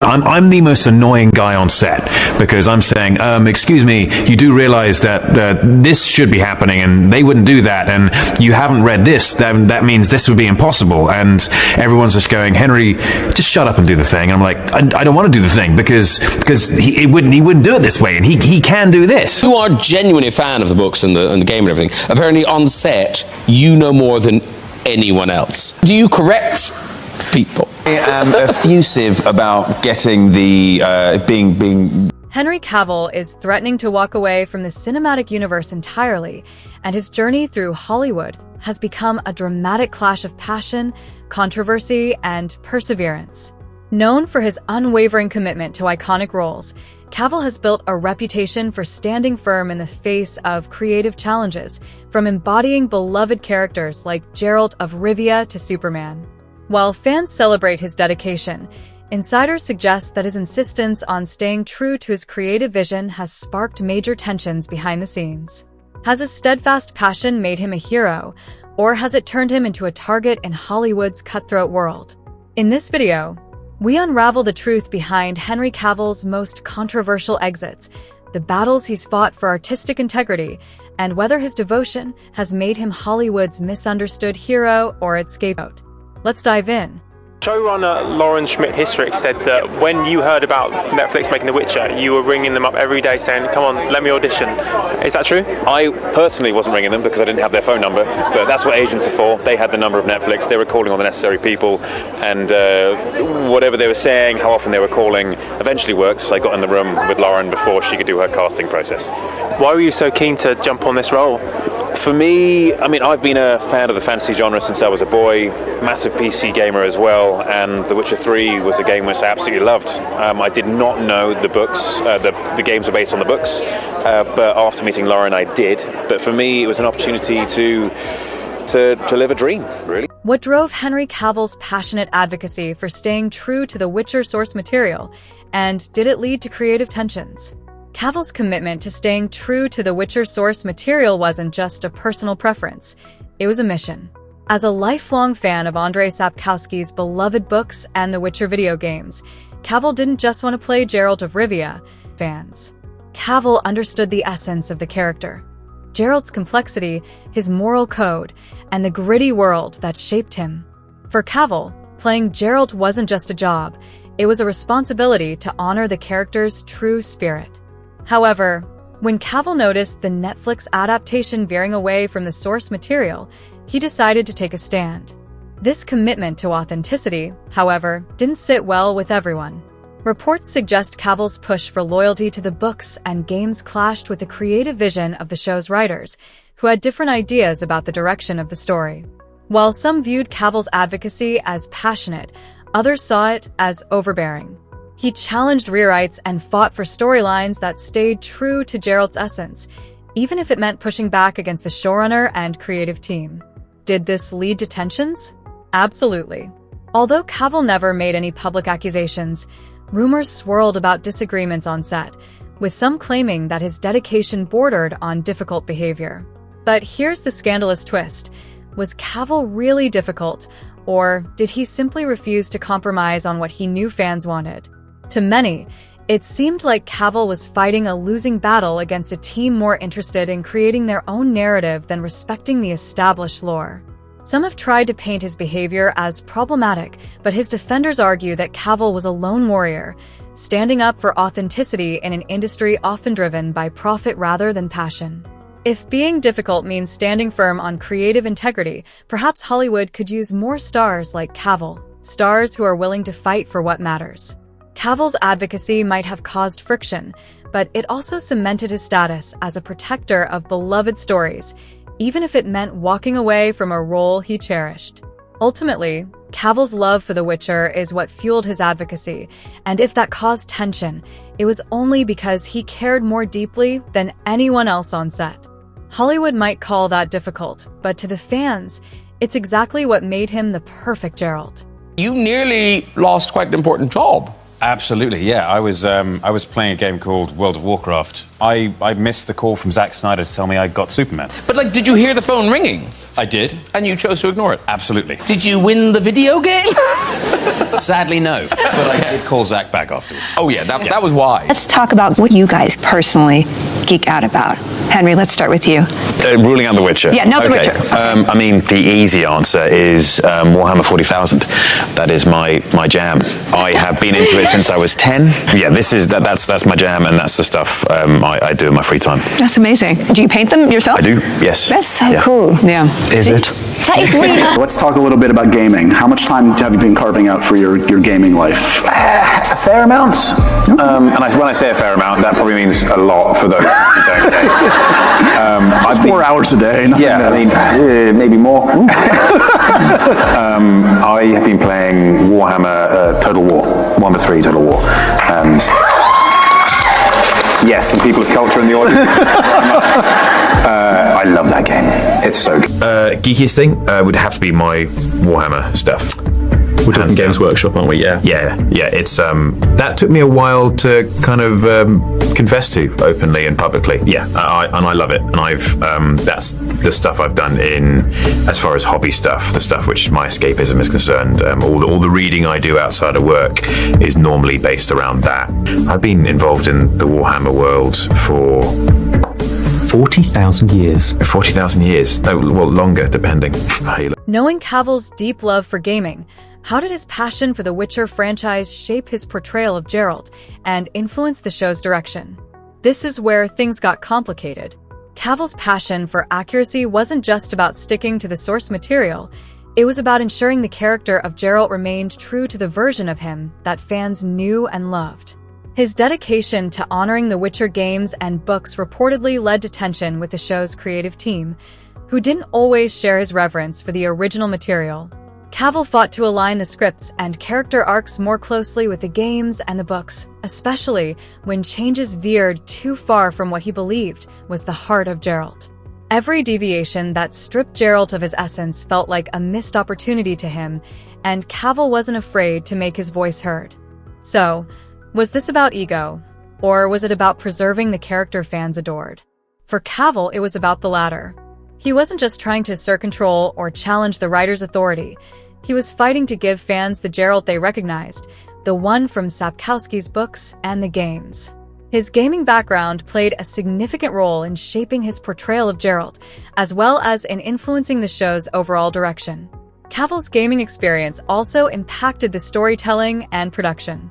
I'm the most annoying guy on set, because I'm saying, excuse me, you do realize that this should be happening, and they wouldn't do that, and you haven't read this, that means this would be impossible. And everyone's just going, Henry, just shut up and do the thing. And I'm like, I don't want to do the thing, because he wouldn't do it this way, and he can do this. You are genuinely a fan of the books and the game and everything. Apparently on set, you know more than anyone else. Do you correct people? I am effusive about getting the being. Henry Cavill is threatening to walk away from the cinematic universe entirely, and his journey through Hollywood has become a dramatic clash of passion, controversy, and perseverance. Known for his unwavering commitment to iconic roles, Cavill has built a reputation for standing firm in the face of creative challenges, from embodying beloved characters like Geralt of Rivia to Superman. While fans celebrate his dedication, insiders suggest that his insistence on staying true to his creative vision has sparked major tensions behind the scenes. Has his steadfast passion made him a hero, or has it turned him into a target in Hollywood's cutthroat world? In this video, we unravel the truth behind Henry Cavill's most controversial exits, the battles he's fought for artistic integrity, and whether his devotion has made him Hollywood's misunderstood hero or its scapegoat. Let's dive in. Showrunner Lauren Schmidt-Hissrich said that when you heard about Netflix making The Witcher, you were ringing them up every day saying, come on, let me audition. Is that true? I personally wasn't ringing them because I didn't have their phone number, but that's what agents are for. They had the number of Netflix, they were calling on the necessary people, and whatever they were saying, how often they were calling, eventually worked. So I got in the room with Lauren before she could do her casting process. Why were you so keen to jump on this role? For me, I mean, I've been a fan of the fantasy genre since I was a boy, massive PC gamer as well, and The Witcher 3 was a game which I absolutely loved. I did not know the books, the games were based on the books, but after meeting Lauren I did. But for me, it was an opportunity to live a dream, really. What drove Henry Cavill's passionate advocacy for staying true to the Witcher source material, and did it lead to creative tensions? Cavill's commitment to staying true to the Witcher source material wasn't just a personal preference, it was a mission. As a lifelong fan of Andrzej Sapkowski's beloved books and the Witcher video games, Cavill didn't just want to play Geralt of Rivia. Fans. Cavill understood the essence of the character, Geralt's complexity, his moral code, and the gritty world that shaped him. For Cavill, playing Geralt wasn't just a job, it was a responsibility to honor the character's true spirit. However, when Cavill noticed the Netflix adaptation veering away from the source material, he decided to take a stand. This commitment to authenticity, however, didn't sit well with everyone. Reports suggest Cavill's push for loyalty to the books and games clashed with the creative vision of the show's writers, who had different ideas about the direction of the story. While some viewed Cavill's advocacy as passionate, others saw it as overbearing. He challenged rewrites and fought for storylines that stayed true to Geralt's essence, even if it meant pushing back against the showrunner and creative team. Did this lead to tensions? Absolutely. Although Cavill never made any public accusations, rumors swirled about disagreements on set, with some claiming that his dedication bordered on difficult behavior. But here's the scandalous twist. Was Cavill really difficult, or did he simply refuse to compromise on what he knew fans wanted? To many, it seemed like Cavill was fighting a losing battle against a team more interested in creating their own narrative than respecting the established lore. Some have tried to paint his behavior as problematic, but his defenders argue that Cavill was a lone warrior, standing up for authenticity in an industry often driven by profit rather than passion. If being difficult means standing firm on creative integrity, perhaps Hollywood could use more stars like Cavill, stars who are willing to fight for what matters. Cavill's advocacy might have caused friction, but it also cemented his status as a protector of beloved stories, even if it meant walking away from a role he cherished. Ultimately, Cavill's love for The Witcher is what fueled his advocacy, and if that caused tension, it was only because he cared more deeply than anyone else on set. Hollywood might call that difficult, but to the fans, it's exactly what made him the perfect Geralt. You nearly lost quite an important job. Absolutely, yeah. I was playing a game called World of Warcraft. I missed the call from Zack Snyder to tell me I got Superman. But, like, did you hear the phone ringing? I did. And you chose to ignore it? Absolutely. Did you win the video game? Sadly, no. But I did call Zach back afterwards. Oh yeah, that was why. Let's talk about what you guys personally geek out about. Henry, let's start with you. Ruling out The Witcher. Yeah, not The Witcher. I mean, the easy answer is Warhammer 40,000. That is my jam. I have been into it since I was 10. Yeah, that's my jam, and that's the stuff I do in my free time. That's amazing. Do you paint them yourself? I do, yes. That's so Yeah. cool. Yeah. Is it? That is really Let's talk a little bit about gaming. How much time have you been carving out for your gaming life? A fair amount. When I say a fair amount, that probably means a lot for those who don't game. Just 4 hours a day. Yeah, I mean, maybe more. I have been playing Warhammer Total War, Warhammer 3 Total War, and yes, some people of culture in the audience. I love that game. It's so good. Geekiest thing would have to be my Warhammer stuff. We're talking Games Workshop, aren't we? Yeah. Yeah. It's that took me a while to kind of confess to openly and publicly. Yeah, I love it, and I've that's the stuff I've done in as far as hobby stuff, the stuff which my escapism is concerned. All the reading I do outside of work is normally based around that. I've been involved in the Warhammer world for 40,000 years. 40,000 years. No, well, longer, depending. Knowing Cavill's deep love for gaming, how did his passion for the Witcher franchise shape his portrayal of Geralt and influence the show's direction? This is where things got complicated. Cavill's passion for accuracy wasn't just about sticking to the source material, it was about ensuring the character of Geralt remained true to the version of him that fans knew and loved. His dedication to honoring the Witcher games and books reportedly led to tension with the show's creative team, who didn't always share his reverence for the original material. Cavill fought to align the scripts and character arcs more closely with the games and the books, especially when changes veered too far from what he believed was the heart of Geralt. Every deviation that stripped Geralt of his essence felt like a missed opportunity to him, and Cavill wasn't afraid to make his voice heard. So, was this about ego, or was it about preserving the character fans adored? For Cavill, it was about the latter. He wasn't just trying to assert control or challenge the writer's authority. He was fighting to give fans the Geralt they recognized, the one from Sapkowski's books and the games. His gaming background played a significant role in shaping his portrayal of Geralt, as well as in influencing the show's overall direction. Cavill's gaming experience also impacted the storytelling and production.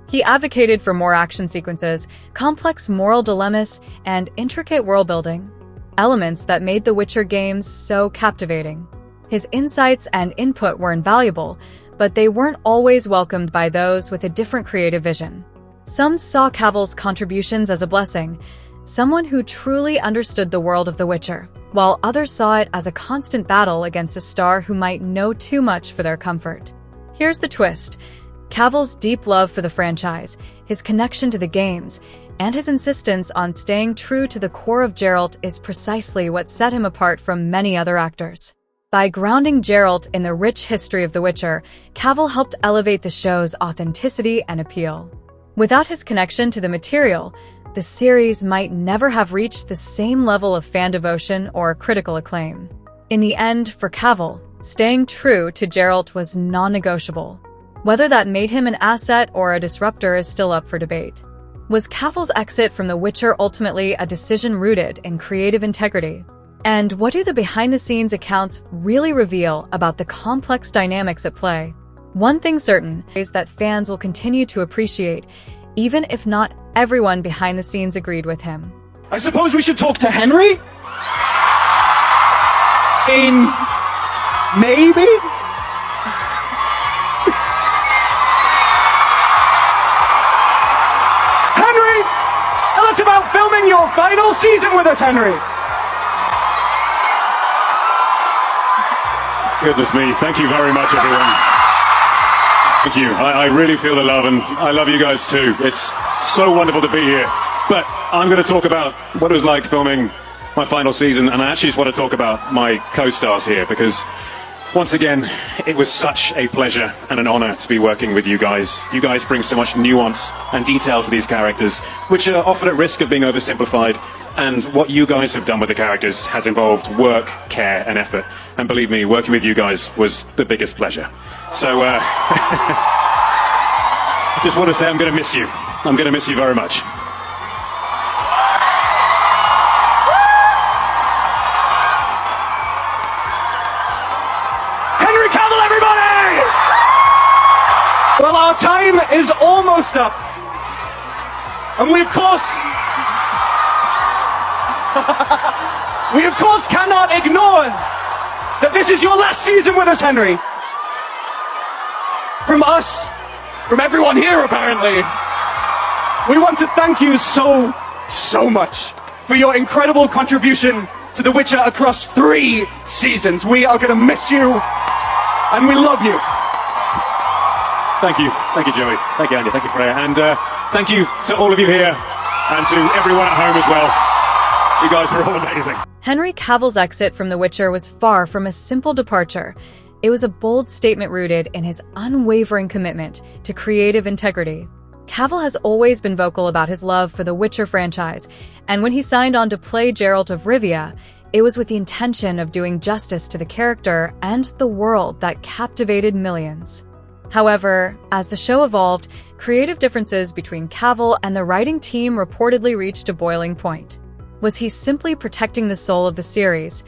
He advocated for more action sequences, complex moral dilemmas, and intricate world-building, elements that made the Witcher games so captivating. His insights and input were invaluable, but they weren't always welcomed by those with a different creative vision. Some saw Cavill's contributions as a blessing, someone who truly understood the world of The Witcher, while others saw it as a constant battle against a star who might know too much for their comfort. Here's the twist. Cavill's deep love for the franchise, his connection to the games, and his insistence on staying true to the core of Geralt is precisely what set him apart from many other actors. By grounding Geralt in the rich history of The Witcher, Cavill helped elevate the show's authenticity and appeal. Without his connection to the material, the series might never have reached the same level of fan devotion or critical acclaim. In the end, for Cavill, staying true to Geralt was non-negotiable. Whether that made him an asset or a disruptor is still up for debate. Was Cavill's exit from The Witcher ultimately a decision rooted in creative integrity? And what do the behind-the-scenes accounts really reveal about the complex dynamics at play? One thing certain is that fans will continue to appreciate, even if not everyone behind the scenes agreed with him. I suppose we should talk to Henry? Maybe? Henry! Tell us about filming your final season with us, Henry! Goodness me, thank you very much, everyone. Thank you. I really feel the love, and I love you guys too. It's so wonderful to be here. But I'm going to talk about what it was like filming my final season, and I actually just want to talk about my co-stars here, because once again, it was such a pleasure and an honor to be working with you guys. You guys bring so much nuance and detail to these characters, which are often at risk of being oversimplified. And what you guys have done with the characters has involved work, care, and effort. And believe me, working with you guys was the biggest pleasure. So, I just want to say I'm going to miss you. I'm going to miss you very much. Henry Cavill, everybody! Well, our time is almost up. And we, of course, cannot ignore that this is your last season with us, Henry. From us, from everyone here, apparently, we want to thank you so much for your incredible contribution to The Witcher across 3 seasons. We are going to miss you, and we love you. Thank you, Joey. Thank you, Andy. Thank you, Freya. And thank you to all of you here, and to everyone at home as well. You guys are all amazing. Henry Cavill's exit from The Witcher was far from a simple departure. It was a bold statement rooted in his unwavering commitment to creative integrity. Cavill has always been vocal about his love for the Witcher franchise, and when he signed on to play Geralt of Rivia, it was with the intention of doing justice to the character and the world that captivated millions. However, as the show evolved, creative differences between Cavill and the writing team reportedly reached a boiling point. Was he simply protecting the soul of the series,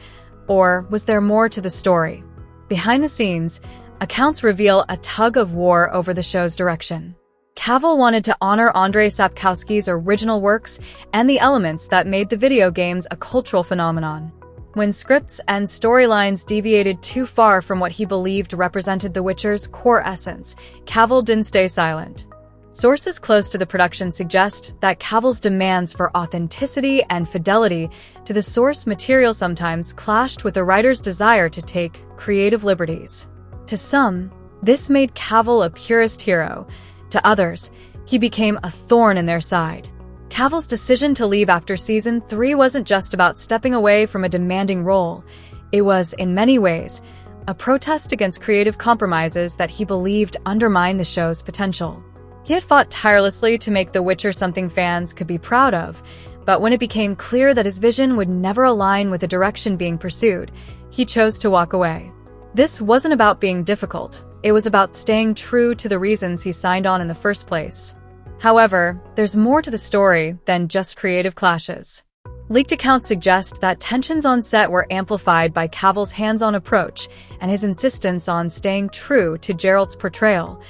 or was there more to the story? Behind the scenes, accounts reveal a tug-of-war over the show's direction. Cavill wanted to honor Andrei Sapkowski's original works and the elements that made the video games a cultural phenomenon. When scripts and storylines deviated too far from what he believed represented The Witcher's core essence, Cavill didn't stay silent. Sources close to the production suggest that Cavill's demands for authenticity and fidelity to the source material sometimes clashed with the writer's desire to take creative liberties. To some, this made Cavill a purist hero. To others, he became a thorn in their side. Cavill's decision to leave after season 3 wasn't just about stepping away from a demanding role. It was, in many ways, a protest against creative compromises that he believed undermined the show's potential. He had fought tirelessly to make The Witcher something fans could be proud of, but when it became clear that his vision would never align with the direction being pursued, he chose to walk away. This wasn't about being difficult. It was about staying true to the reasons he signed on in the first place. However, there's more to the story than just creative clashes. Leaked accounts suggest that tensions on set were amplified by Cavill's hands-on approach and his insistence on staying true to Geralt's portrayal,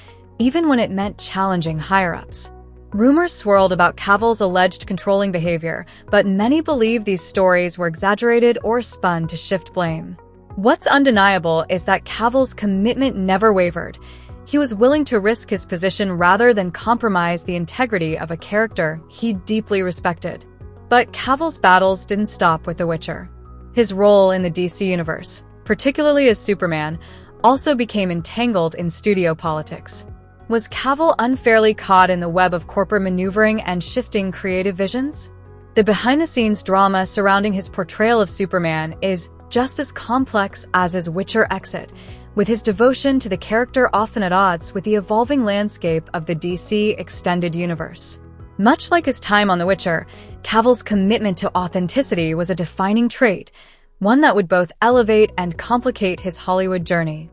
even when it meant challenging higher-ups. Rumors swirled about Cavill's alleged controlling behavior, but many believe these stories were exaggerated or spun to shift blame. What's undeniable is that Cavill's commitment never wavered. He was willing to risk his position rather than compromise the integrity of a character he deeply respected. But Cavill's battles didn't stop with The Witcher. His role in the DC universe, particularly as Superman, also became entangled in studio politics. Was Cavill unfairly caught in the web of corporate maneuvering and shifting creative visions? The behind-the-scenes drama surrounding his portrayal of Superman is just as complex as his Witcher exit, with his devotion to the character often at odds with the evolving landscape of the DC extended universe. Much like his time on The Witcher, Cavill's commitment to authenticity was a defining trait, one that would both elevate and complicate his Hollywood journey.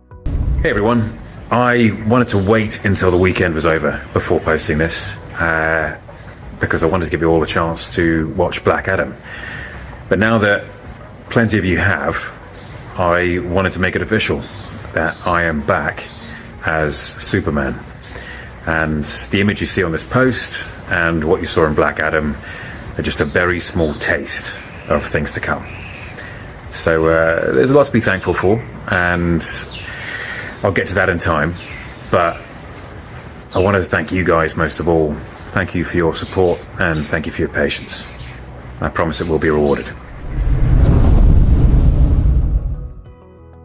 Hey everyone. I wanted to wait until the weekend was over before posting this, because I wanted to give you all a chance to watch Black Adam. But now that plenty of you have, I wanted to make it official that I am back as Superman. And the image you see on this post and what you saw in Black Adam are just a very small taste of things to come. So there's a lot to be thankful for, and I'll get to that in time, but I wanted to thank you guys most of all. Thank you for your support, and thank you for your patience. I promise it will be rewarded.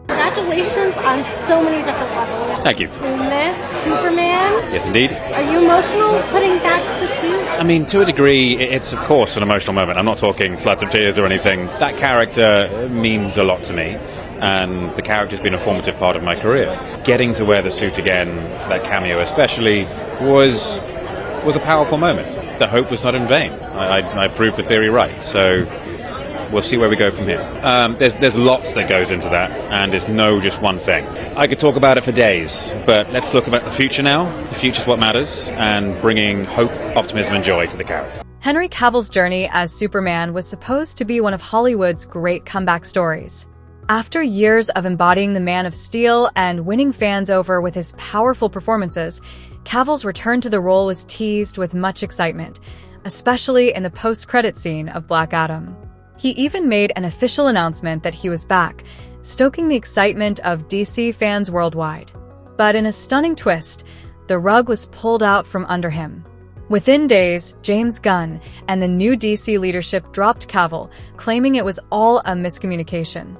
Congratulations on so many different levels. Thank you. We miss Superman. Yes, indeed. Are you emotional putting back the suit? I mean, to a degree, it's of course an emotional moment. I'm not talking floods of tears or anything. That character means a lot to me, and the character's been a formative part of my career. Getting to wear the suit again, that cameo especially, was a powerful moment. The hope was not in vain. I proved the theory right. So We'll see where we go from here. There's lots that goes into that, and it's no just one thing. I could talk about it for days, but let's look about the future now. The future's what matters, and bringing hope, optimism, and joy to the character. Henry Cavill's journey as Superman was supposed to be one of Hollywood's great comeback stories. After years of embodying the Man of Steel and winning fans over with his powerful performances, Cavill's return to the role was teased with much excitement, especially in the post-credit scene of Black Adam. He even made an official announcement that he was back, stoking the excitement of DC fans worldwide. But in a stunning twist, the rug was pulled out from under him. Within days, James Gunn and the new DC leadership dropped Cavill, claiming it was all a miscommunication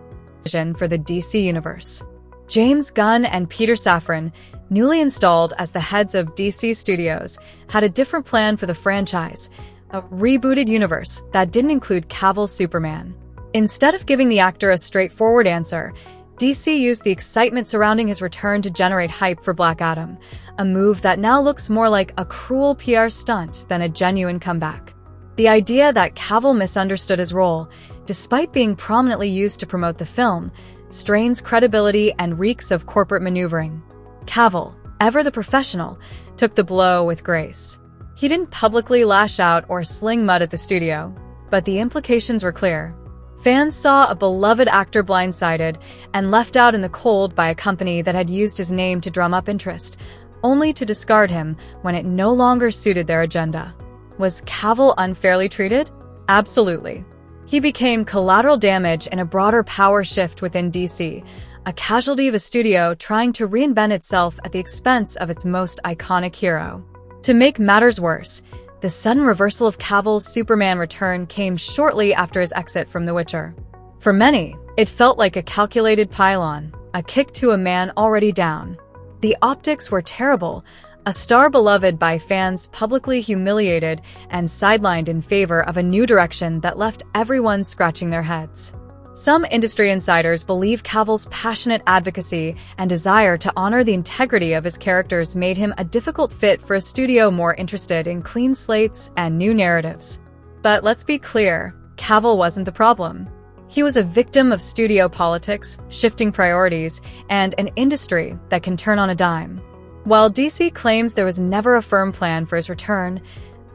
for the DC universe. James Gunn and Peter Safran, newly installed as the heads of DC Studios, had a different plan for the franchise, a rebooted universe that didn't include Cavill's Superman. Instead of giving the actor a straightforward answer, DC used the excitement surrounding his return to generate hype for Black Adam, a move that now looks more like a cruel PR stunt than a genuine comeback. The idea that Cavill misunderstood his role, despite being prominently used to promote the film, strains credibility and reeks of corporate maneuvering. Cavill, ever the professional, took the blow with grace. He didn't publicly lash out or sling mud at the studio, but the implications were clear. Fans saw a beloved actor blindsided and left out in the cold by a company that had used his name to drum up interest, only to discard him when it no longer suited their agenda. Was Cavill unfairly treated? Absolutely. He became collateral damage in a broader power shift within DC, a casualty of a studio trying to reinvent itself at the expense of its most iconic hero. To make matters worse, the sudden reversal of Cavill's Superman return came shortly after his exit from The Witcher. For many, it felt like a calculated pile-on, a kick to a man already down. The optics were terrible, a star beloved by fans publicly humiliated and sidelined in favor of a new direction that left everyone scratching their heads. Some industry insiders believe Cavill's passionate advocacy and desire to honor the integrity of his characters made him a difficult fit for a studio more interested in clean slates and new narratives. But let's be clear, Cavill wasn't the problem. He was a victim of studio politics, shifting priorities, and an industry that can turn on a dime. While DC claims there was never a firm plan for his return,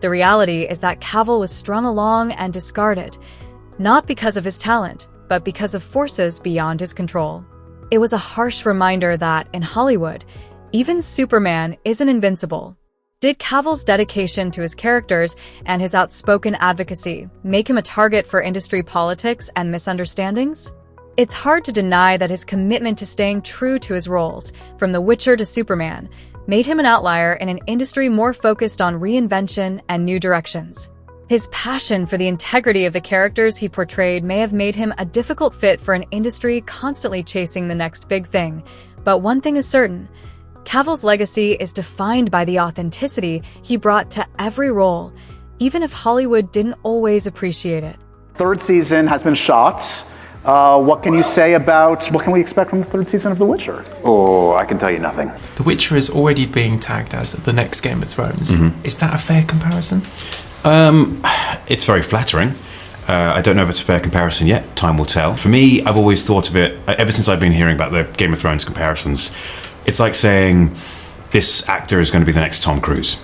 the reality is that Cavill was strung along and discarded, not because of his talent, but because of forces beyond his control. It was a harsh reminder that, in Hollywood, even Superman isn't invincible. Did Cavill's dedication to his characters and his outspoken advocacy make him a target for industry politics and misunderstandings? It's hard to deny that his commitment to staying true to his roles, from The Witcher to Superman, made him an outlier in an industry more focused on reinvention and new directions. His passion for the integrity of the characters he portrayed may have made him a difficult fit for an industry constantly chasing the next big thing. But one thing is certain, Cavill's legacy is defined by the authenticity he brought to every role, even if Hollywood didn't always appreciate it. Third season has been shot. What can you say about, what can we expect from the third season of The Witcher? Oh, I can tell you nothing. The Witcher is already being tagged as the next Game of Thrones. Is that a fair comparison? It's very flattering. I don't know if it's a fair comparison yet. Time will tell. For me, I've always thought of it, ever since I've been hearing about the Game of Thrones comparisons, it's like saying this actor is going to be the next Tom Cruise.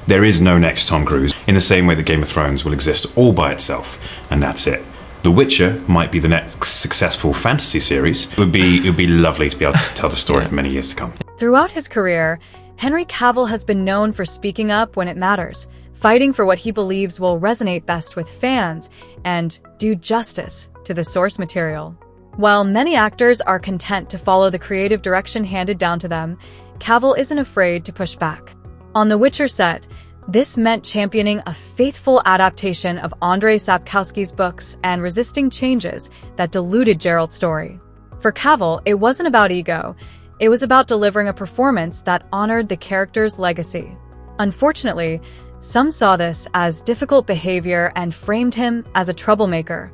There is no next Tom Cruise, in the same way that Game of Thrones will exist all by itself, and that's it. The Witcher might be the next successful fantasy series. It would be lovely to be able to tell the story for many years to come. Throughout his career, Henry Cavill has been known for speaking up when it matters, fighting for what he believes will resonate best with fans and do justice to the source material. While many actors are content to follow the creative direction handed down to them, Cavill isn't afraid to push back. On The Witcher set, this meant championing a faithful adaptation of Andrzej Sapkowski's books and resisting changes that diluted Geralt's story. For Cavill, it wasn't about ego. It was about delivering a performance that honored the character's legacy. Unfortunately, some saw this as difficult behavior and framed him as a troublemaker,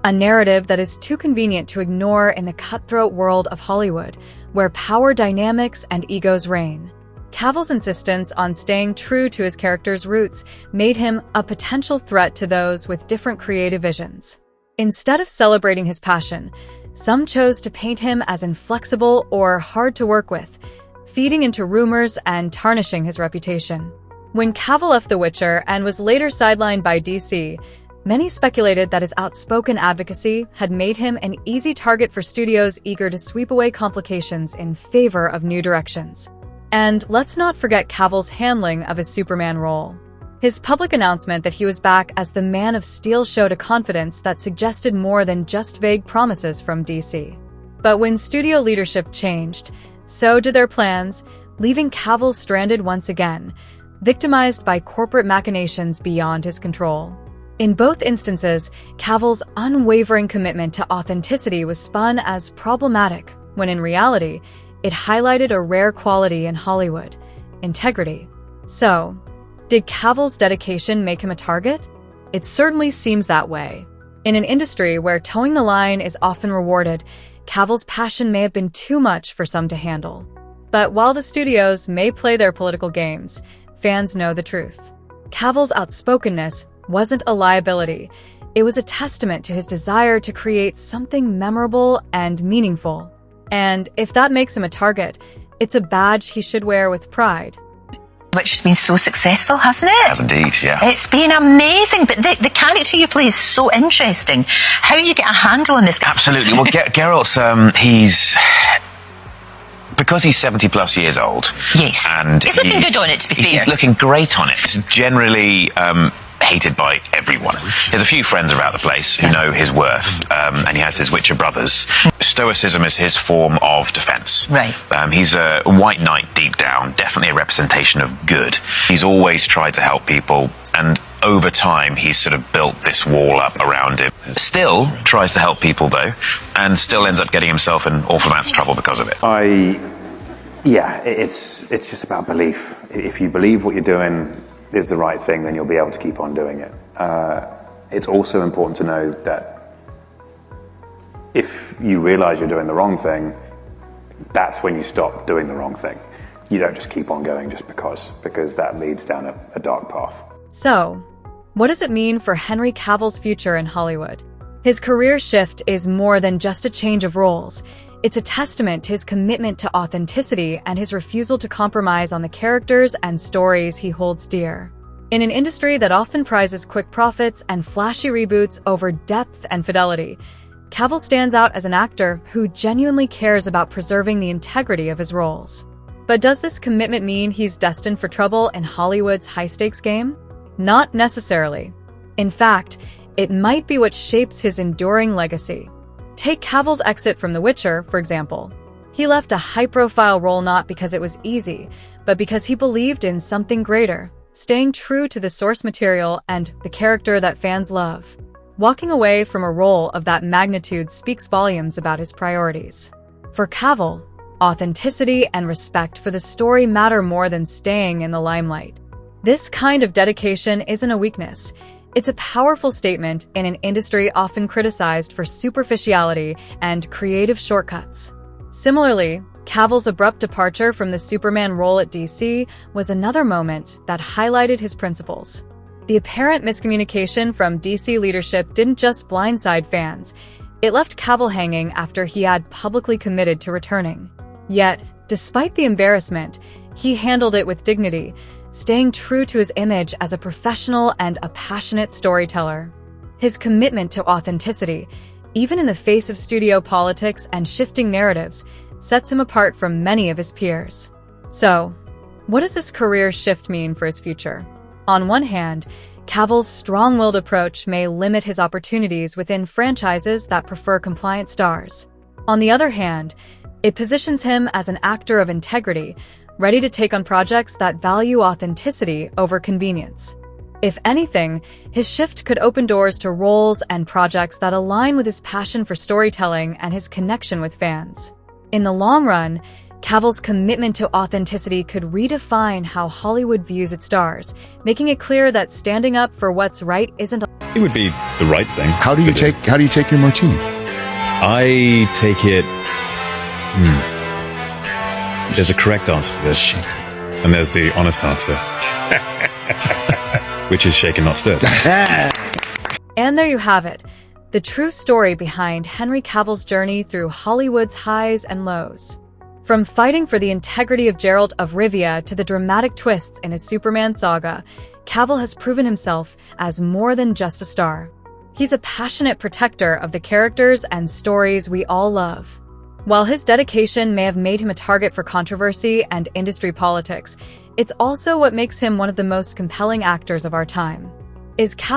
a narrative that is too convenient to ignore in the cutthroat world of Hollywood, where power dynamics and egos reign. Cavill's insistence on staying true to his character's roots made him a potential threat to those with different creative visions. Instead of celebrating his passion, some chose to paint him as inflexible or hard to work with, feeding into rumors and tarnishing his reputation. When Cavill left The Witcher and was later sidelined by DC, many speculated that his outspoken advocacy had made him an easy target for studios eager to sweep away complications in favor of new directions. And let's not forget Cavill's handling of his Superman role. His public announcement that he was back as the Man of Steel showed a confidence that suggested more than just vague promises from DC. But when studio leadership changed, so did their plans, leaving Cavill stranded once again, victimized by corporate machinations beyond his control. In both instances, Cavill's unwavering commitment to authenticity was spun as problematic, when in reality, it highlighted a rare quality in Hollywood: integrity. So, did Cavill's dedication make him a target? It certainly seems that way. In an industry where towing the line is often rewarded, Cavill's passion may have been too much for some to handle. But while the studios may play their political games, fans know the truth. Cavill's outspokenness wasn't a liability. It was a testament to his desire to create something memorable and meaningful. And if that makes him a target, it's a badge he should wear with pride. Which has been so successful, hasn't it? Has indeed, yeah. It's been amazing, but the character you play is so interesting. How you get a handle on this guy? Absolutely. Well, Geralt's, because he's 70 plus years old. Yes. And he's looking good on it, to be fair. He's looking great on it. It's generally hated by everyone. There's a few friends around the place who know his worth, and he has his Witcher brothers. Stoicism is his form of defense. Right. He's a white knight deep down, definitely a representation of good. He's always tried to help people, and over time he's sort of built this wall up around him. Still tries to help people though, and still ends up getting himself in awful amounts of trouble because of it. It's just about belief. If you believe what you're doing is the right thing, then you'll be able to keep on doing it. It's also important to know that if you realize you're doing the wrong thing, that's when you stop doing the wrong thing. You don't just keep on going just because that leads down a dark path. So, what does it mean for Henry Cavill's future in Hollywood? His career shift is more than just a change of roles. It's a testament to his commitment to authenticity and his refusal to compromise on the characters and stories he holds dear. In an industry that often prizes quick profits and flashy reboots over depth and fidelity, Cavill stands out as an actor who genuinely cares about preserving the integrity of his roles. But does this commitment mean he's destined for trouble in Hollywood's high-stakes game? Not necessarily. In fact, it might be what shapes his enduring legacy. Take Cavill's exit from The Witcher, for example. He left a high-profile role not because it was easy, but because he believed in something greater, staying true to the source material and the character that fans love. Walking away from a role of that magnitude speaks volumes about his priorities. For Cavill, authenticity and respect for the story matter more than staying in the limelight. This kind of dedication isn't a weakness. It's a powerful statement in an industry often criticized for superficiality and creative shortcuts. Similarly, Cavill's abrupt departure from the Superman role at DC was another moment that highlighted his principles. The apparent miscommunication from DC leadership didn't just blindside fans. It left Cavill hanging after he had publicly committed to returning. Yet, despite the embarrassment, he handled it with dignity, staying true to his image as a professional and a passionate storyteller. His commitment to authenticity, even in the face of studio politics and shifting narratives, sets him apart from many of his peers. So, what does this career shift mean for his future? On one hand, Cavill's strong-willed approach may limit his opportunities within franchises that prefer compliant stars. On the other hand, it positions him as an actor of integrity, ready to take on projects that value authenticity over convenience. If anything, his shift could open doors to roles and projects that align with his passion for storytelling and his connection with fans. In the long run, Cavill's commitment to authenticity could redefine how Hollywood views its stars, making it clear that standing up for what's right isn't It would be the right thing. How do you take your martini? I take it. There's a correct answer to this, and there's the honest answer, which is shaken, not stirred. And there you have it. the true story behind Henry Cavill's journey through Hollywood's highs and lows. From fighting for the integrity of Geralt of Rivia to the dramatic twists in his Superman saga, Cavill has proven himself as more than just a star. He's a passionate protector of the characters and stories we all love. While his dedication may have made him a target for controversy and industry politics, it's also what makes him one of the most compelling actors of our time. Is